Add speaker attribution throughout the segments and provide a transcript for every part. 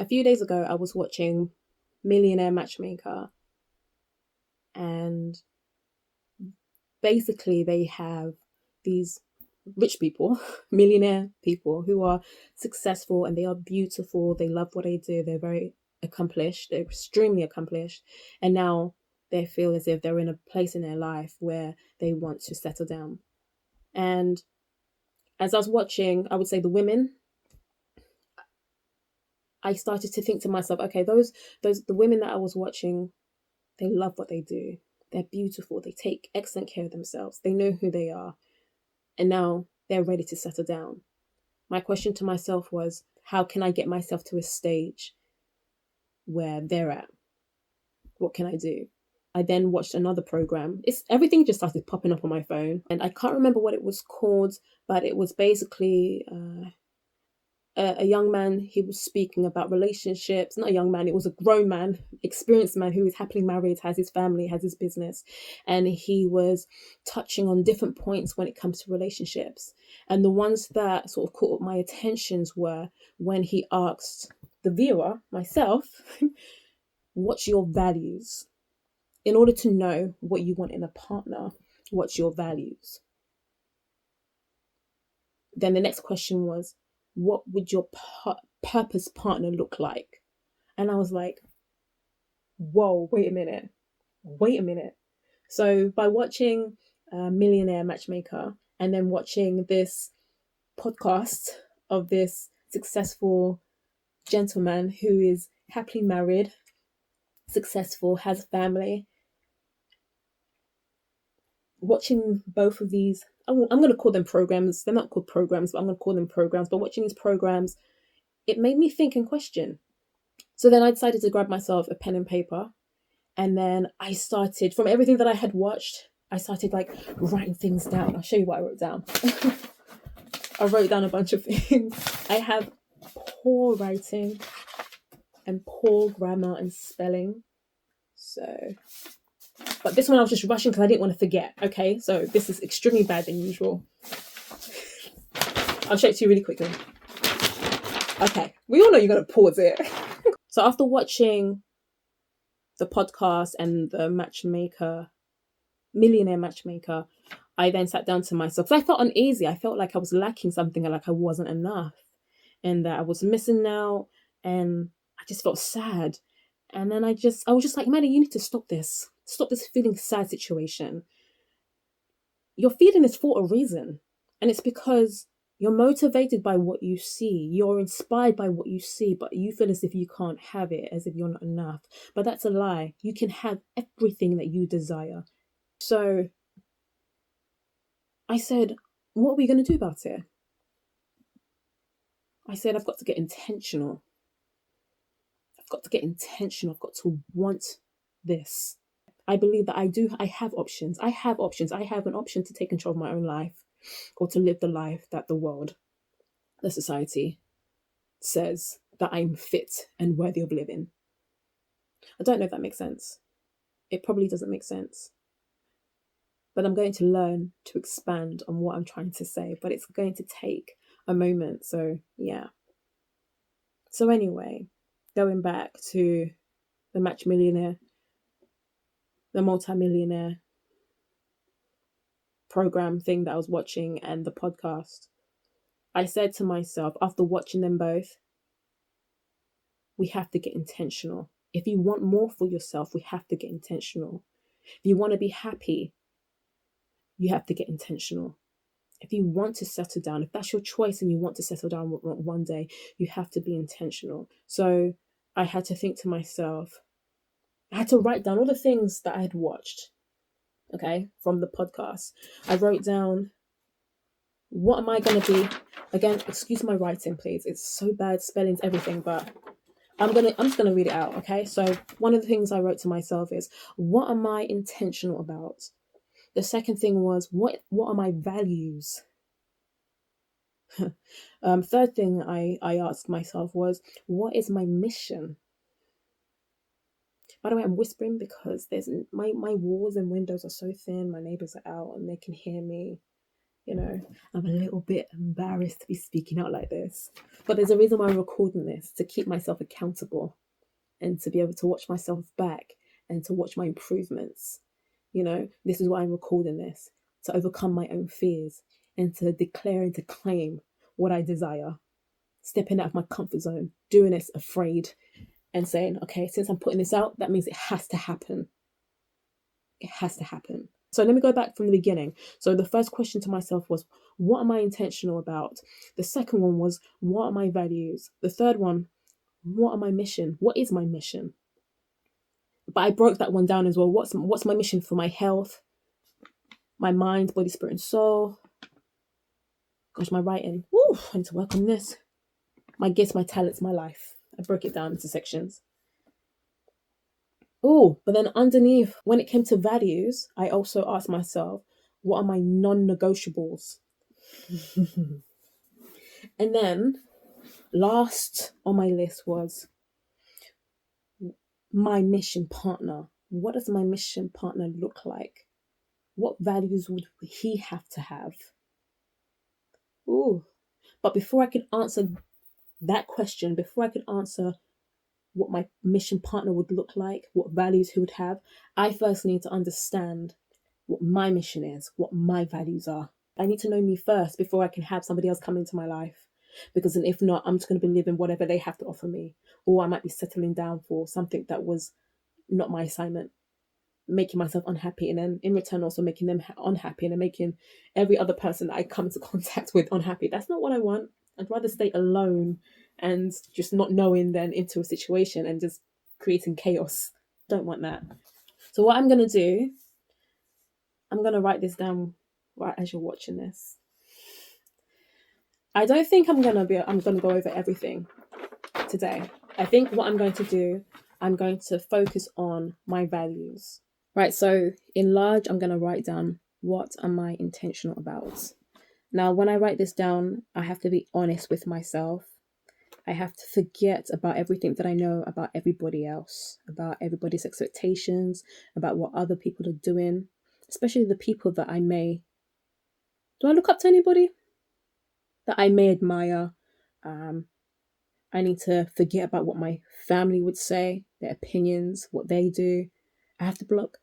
Speaker 1: A few days ago, I was watching Millionaire Matchmaker, and basically they have these rich people, millionaire people who are successful and they are beautiful. They love what they do. They're very accomplished. They're extremely accomplished. And now they feel as if they're in a place in their life where they want to settle down. And as I was watching, I would say the women, I started to think to myself, okay, the women that I was watching, they love what they do. They're beautiful. They take excellent care of themselves. They know who they are. And now they're ready to settle down. My question to myself was, how can I get myself to a stage where they're at? What can I do? I then watched another program. Everything just started popping up on my phone, and I can't remember what it was called, but it was basically a young man. He was speaking about relationships. Not a young man, it was a grown man, experienced man who is happily married, has his family, has his business, and he was touching on different points when it comes to relationships. And the ones that sort of caught my attentions were when he asked the viewer, myself, what's your values? In order to know what you want in a partner, what's your values? Then the next question was, what would your purpose partner look like? And I was like, whoa, wait a minute. So by watching Millionaire Matchmaker and then watching this podcast of this successful gentleman who is happily married, successful, has a family, watching both of these, I'm going to call them programs. They're not called programs, but I'm going to call them programs. But watching these programs, it made me think and question. So then I decided to grab myself a pen and paper. And then I started, from everything that I had watched, I started like writing things down. I'll show you what I wrote down. I wrote down a bunch of things. I have poor writing and poor grammar and spelling. So, but this one I was just rushing because I didn't want to forget. Okay, so this is extremely bad than usual. I'll show it to you really quickly. Okay, we all know you're going to pause it. So after watching the podcast and the Millionaire Matchmaker, I then sat down to myself because I felt uneasy. I felt like I was lacking something and like I wasn't enough and that I was missing out, and I just felt sad. And then I was just like, man, you need to stop this. Stop this feeling sad situation. You're feeling this for a reason. And it's because you're motivated by what you see. You're inspired by what you see, but you feel as if you can't have it, as if you're not enough. But that's a lie. You can have everything that you desire. So I said, what are we going to do about it? I said, I've got to get intentional. I've got to get intentional. I've got to want this. I believe that I have options. I have an option to take control of my own life or to live the life that the world, the society says that I'm fit and worthy of living. I don't know if that makes sense. It probably doesn't make sense. But I'm going to learn to expand on what I'm trying to say, but it's going to take a moment. So, yeah. So anyway, going back to the multimillionaire program thing that I was watching and the podcast, I said to myself, after watching them both, we have to get intentional. If you want more for yourself, we have to get intentional. If you want to be happy, you have to get intentional. If you want to settle down, if that's your choice and you want to settle down one day, you have to be intentional. So I had to think to myself, I had to write down all the things that I had watched, okay, from the podcast. I wrote down, what am I going to be? Again, excuse my writing, please. It's so bad, spelling's everything, but I'm just gonna read it out, okay? So one of the things I wrote to myself is, what am I intentional about? The second thing was, what are my values? Third thing I asked myself was, what is my mission? By the way, I'm whispering because there's my walls and windows are so thin. My neighbors are out and they can hear me. You know, I'm a little bit embarrassed to be speaking out like this, but there's a reason why I'm recording this, to keep myself accountable and to be able to watch myself back and to watch my improvements. You know, this is why I'm recording this, to overcome my own fears and to declare and to claim what I desire. Stepping out of my comfort zone, doing it afraid, and saying, okay, since I'm putting this out, that means it has to happen. It has to happen. So let me go back from the beginning. So the first question to myself was, what am I intentional about? The second one was, what are my values? The third one, what are my mission? What is my mission? But I broke that one down as well. What's my mission for my health, my mind, body, spirit, and soul? Gosh, my writing. Woo, I need to work on this. My gifts, my talents, my life. I broke it down into sections. Oh, but then underneath, when it came to values, I also asked myself, what are my non-negotiables? And then last on my list was my mission partner. What does my mission partner look like? What values would he have to have? Ooh. But before I could answer that question, before I could answer what my mission partner would look like, what values he would have, I first need to understand what my mission is, what my values are. I need to know me first before I can have somebody else come into my life. Because then if not, I'm just going to be living whatever they have to offer me. Or I might be settling down for something that was not my assignment, making myself unhappy, and then in return also making them unhappy, and then making every other person that I come into contact with unhappy. That's not what I want. I'd rather stay alone and just not knowing than into a situation and just creating chaos. Don't want that. So what I'm going to do, I'm going to write this down right as you're watching this. I don't think I'm going to go over everything today. I think what I'm going to do, I'm going to focus on my values. Right, so in large, I'm going to write down, what am I intentional about? Now, when I write this down, I have to be honest with myself. I have to forget about everything that I know about everybody else, about everybody's expectations, about what other people are doing, especially the people that I may... Do I look up to anybody that I may admire? I need to forget about what my family would say, their opinions, what they do. I have to block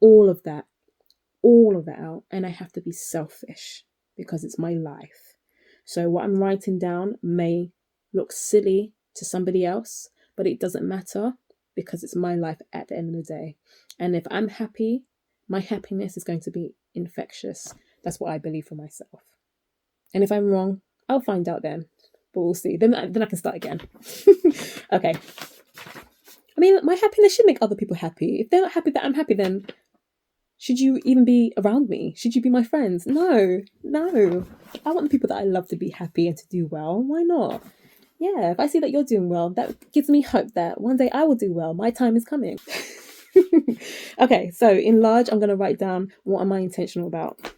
Speaker 1: all of that out, and I have to be selfish because it's my life. So what I'm writing down may look silly to somebody else, but it doesn't matter because it's my life at the end of the day. And if I'm happy, my happiness is going to be infectious. That's what I believe for myself. And if I'm wrong, I'll find out then. But we'll see. Then I can start again. Okay. I mean, my happiness should make other people happy. If they're not happy that I'm happy, then should you even be around me? Should you be my friends? No. I want the people that I love to be happy and to do well. Why not? Yeah, if I see that you're doing well, that gives me hope that one day I will do well. My time is coming. Okay, so in large, I'm going to write down, what am I intentional about?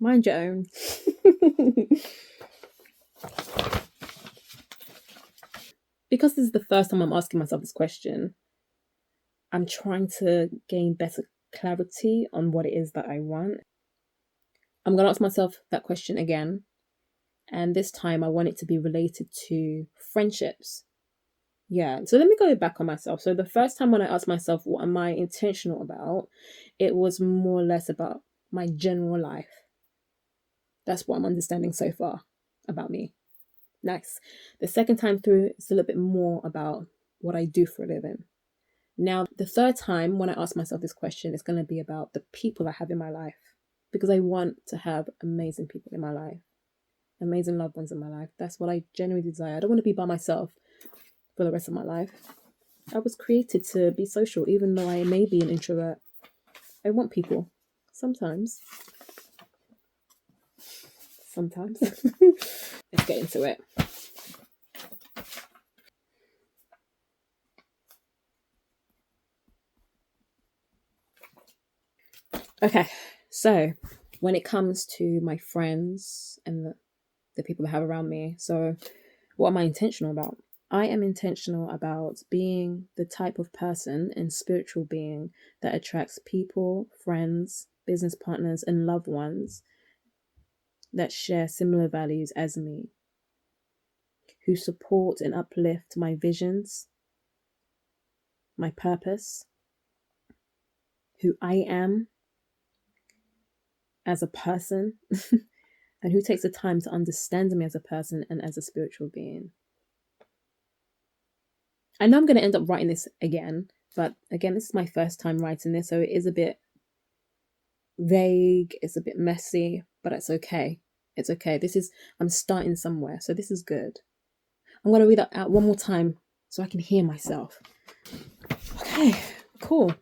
Speaker 1: Mind your own. Because this is the first time I'm asking myself this question, I'm trying to gain better clarity on what it is that I want. I'm going to ask myself that question again. And this time I want it to be related to friendships. Yeah, so let me go back on myself. So the first time when I asked myself, what am I intentional about? It was more or less about my general life. That's what I'm understanding so far about me. Nice. The second time through, it's a little bit more about what I do for a living. Now, the third time when I ask myself this question, it's going to be about the people I have in my life. Because I want to have amazing people in my life. Amazing loved ones in my life. That's what I genuinely desire. I don't want to be by myself for the rest of my life. I was created to be social, even though I may be an introvert. I want people. Sometimes. sometimes. Let's get into it. Okay, so when it comes to my friends and the people I have around me, so what am I intentional about? I am intentional about being the type of person and spiritual being that attracts people, friends, business partners, and loved ones that share similar values as me, who support and uplift my visions, my purpose, who I am as a person, and who takes the time to understand me as a person and as a spiritual being. I know I'm going to end up writing this again, but again, this is my first time writing this, so it is a bit vague, it's a bit messy, but it's okay. It's okay. I'm starting somewhere, so this is good. I'm going to read that out one more time so I can hear myself. Okay, cool.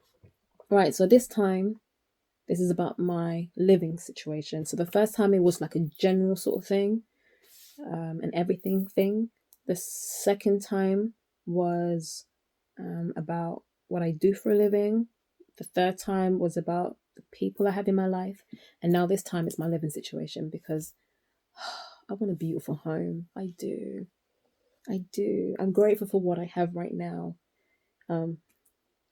Speaker 1: Right, so this time, this is about my living situation. So the first time it was like a general sort of thing, an everything thing. The second time was about what I do for a living. The third time was about the people I have in my life. And now this time it's my living situation, because I want a beautiful home. I do. I'm grateful for what I have right now.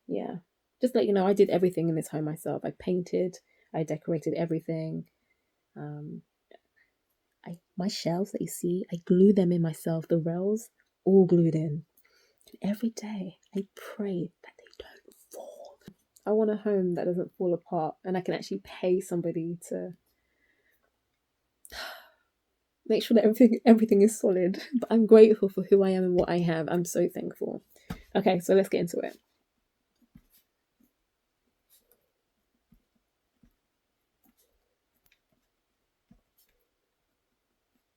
Speaker 1: Yeah. Just let you know, I did everything in this home myself. I painted, I decorated everything. My shelves that you see, I glue them in myself. The rails, all glued in. And every day, I pray that they don't fall. I want a home that doesn't fall apart, and I can actually pay somebody to make sure that everything is solid. But I'm grateful for who I am and what I have. I'm so thankful. Okay, so let's get into it.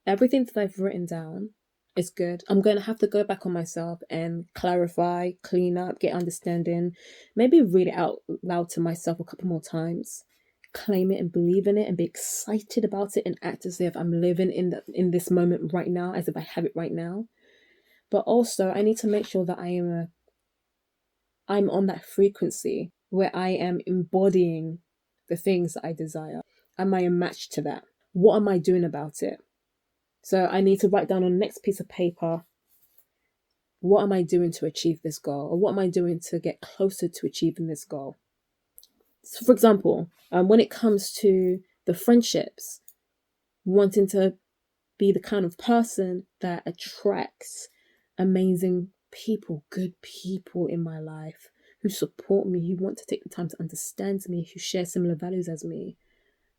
Speaker 1: Everything that I've written down is good. I'm going to have to go back on myself and clarify, clean up, get understanding, maybe read it out loud to myself a couple more times, claim it and believe in it and be excited about it and act as if I'm living in this moment right now, as if I have it right now. But also I need to make sure that I'm on that frequency where I am embodying the things that I desire. Am I a match to that? What am I doing about it? So I need to write down on the next piece of paper, what am I doing to achieve this goal? Or what am I doing to get closer to achieving this goal? So for example, when it comes to the friendships, wanting to be the kind of person that attracts amazing people, good people in my life, who support me, who want to take the time to understand me, who share similar values as me.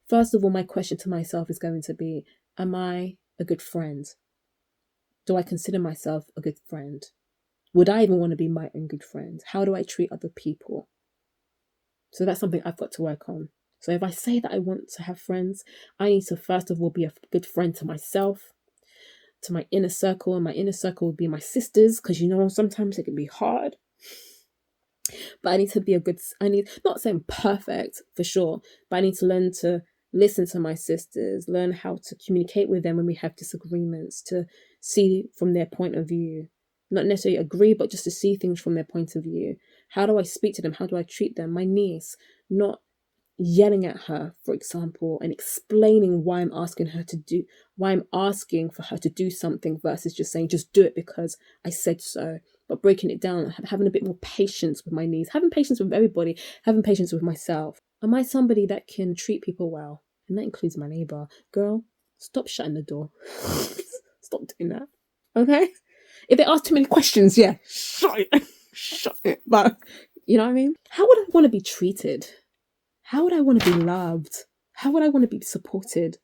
Speaker 1: First of all, my question to myself is going to be, am I a good friend? Do I consider myself a good friend? Would I even want to be my own good friend? How do I treat other people? So that's something I've got to work on. So if I say that I want to have friends, I need to first of all be a good friend to myself, to my inner circle, and my inner circle would be my sisters, because sometimes it can be hard. But I need to be not saying perfect for sure, but I need to learn to listen to my sisters, learn how to communicate with them when we have disagreements, to see from their point of view. Not necessarily agree, but just to see things from their point of view. How do I speak to them? How do I treat them? My niece, not yelling at her, for example, and explaining why I'm asking for her to do something versus just saying, just do it because I said so. But breaking it down, having a bit more patience with my niece, having patience with everybody, having patience with myself. Am I somebody that can treat people well? And that includes my neighbor. Girl, stop shutting the door. Stop doing that. Okay? If they ask too many questions, yeah, shut it. But, you know what I mean? How would I want to be treated? How would I want to be loved? How would I want to be supported?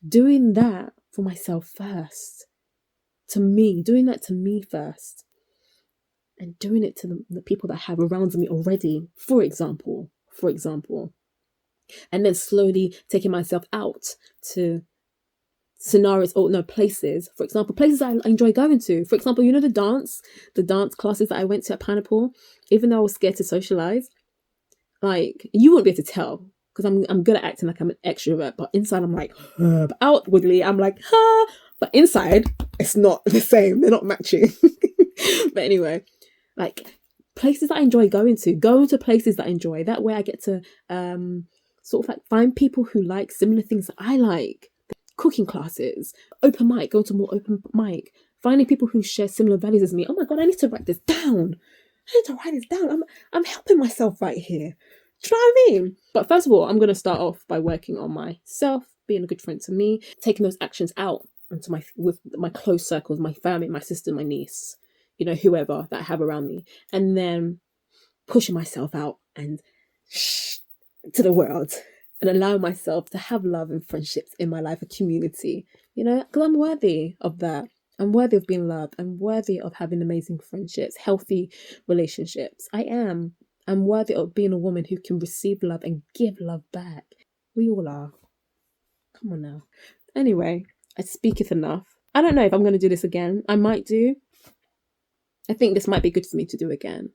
Speaker 1: Doing that for myself first. Doing that to me first. And doing it to the people that I have around me already, for example. And then slowly taking myself out to scenarios, places. For example, places I enjoy going to. For example, the dance classes that I went to at Pineapple, even though I was scared to socialize, like, you wouldn't be able to tell. because I'm good at acting like I'm an extrovert, but inside I'm like, but outwardly I'm like, but inside it's not the same. They're not matching. But anyway, like places that I enjoy going to places that I enjoy. That way I get to sort of like find people who like similar things that I like. Cooking classes, open mic, going to more open mic, finding people who share similar values as me. Oh my god, I need to write this down. I need to write this down. I'm helping myself right here. Do you know what I mean? But first of all, I'm gonna start off by working on myself, being a good friend to me, taking those actions out into with my close circles, my family, my sister, my niece, you know, whoever that I have around me, and then pushing myself out and to the world and allow myself to have love and friendships in my life, a community, you know, because I'm worthy of that. I'm worthy of being loved. I'm worthy of having amazing friendships, healthy relationships. I am. I'm worthy of being a woman who can receive love and give love back. We all are. Come on now. Anyway, I speaketh enough. I don't know if I'm going to do this again. I might do. I think this might be good for me to do again.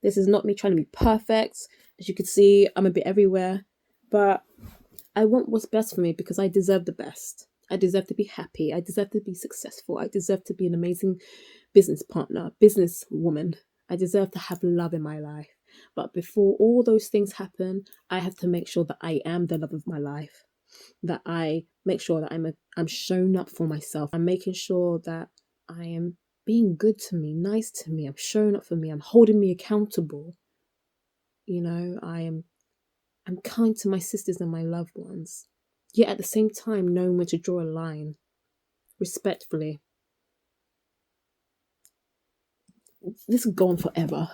Speaker 1: This is not me trying to be perfect. As you can see, I'm a bit everywhere. But I want what's best for me because I deserve the best. I deserve to be happy. I deserve to be successful. I deserve to be an amazing business partner, business woman. I deserve to have love in my life. But before all those things happen, I have to make sure that I am the love of my life. That I make sure that I'm shown up for myself. I'm making sure that I am being good to me, nice to me. I'm showing up for me. I'm holding me accountable. You know, I'm kind to my sisters and my loved ones. Yet at the same time, knowing when to draw a line, respectfully. This could go on forever.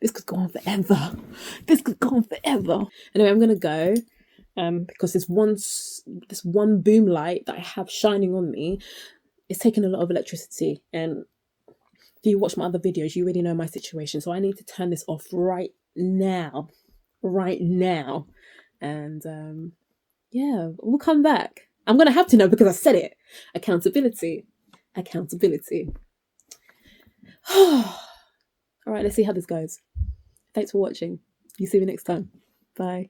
Speaker 1: This could go on forever. This could go on forever. Anyway, I'm gonna go because this one boom light that I have shining on me is taking a lot of electricity. And if you watch my other videos, you already know my situation. So I need to turn this off right now. Right now. And yeah, we'll come back. I'm going to have to know because I said it. Accountability. Accountability. All right, let's see how this goes. Thanks for watching. See you next time. Bye.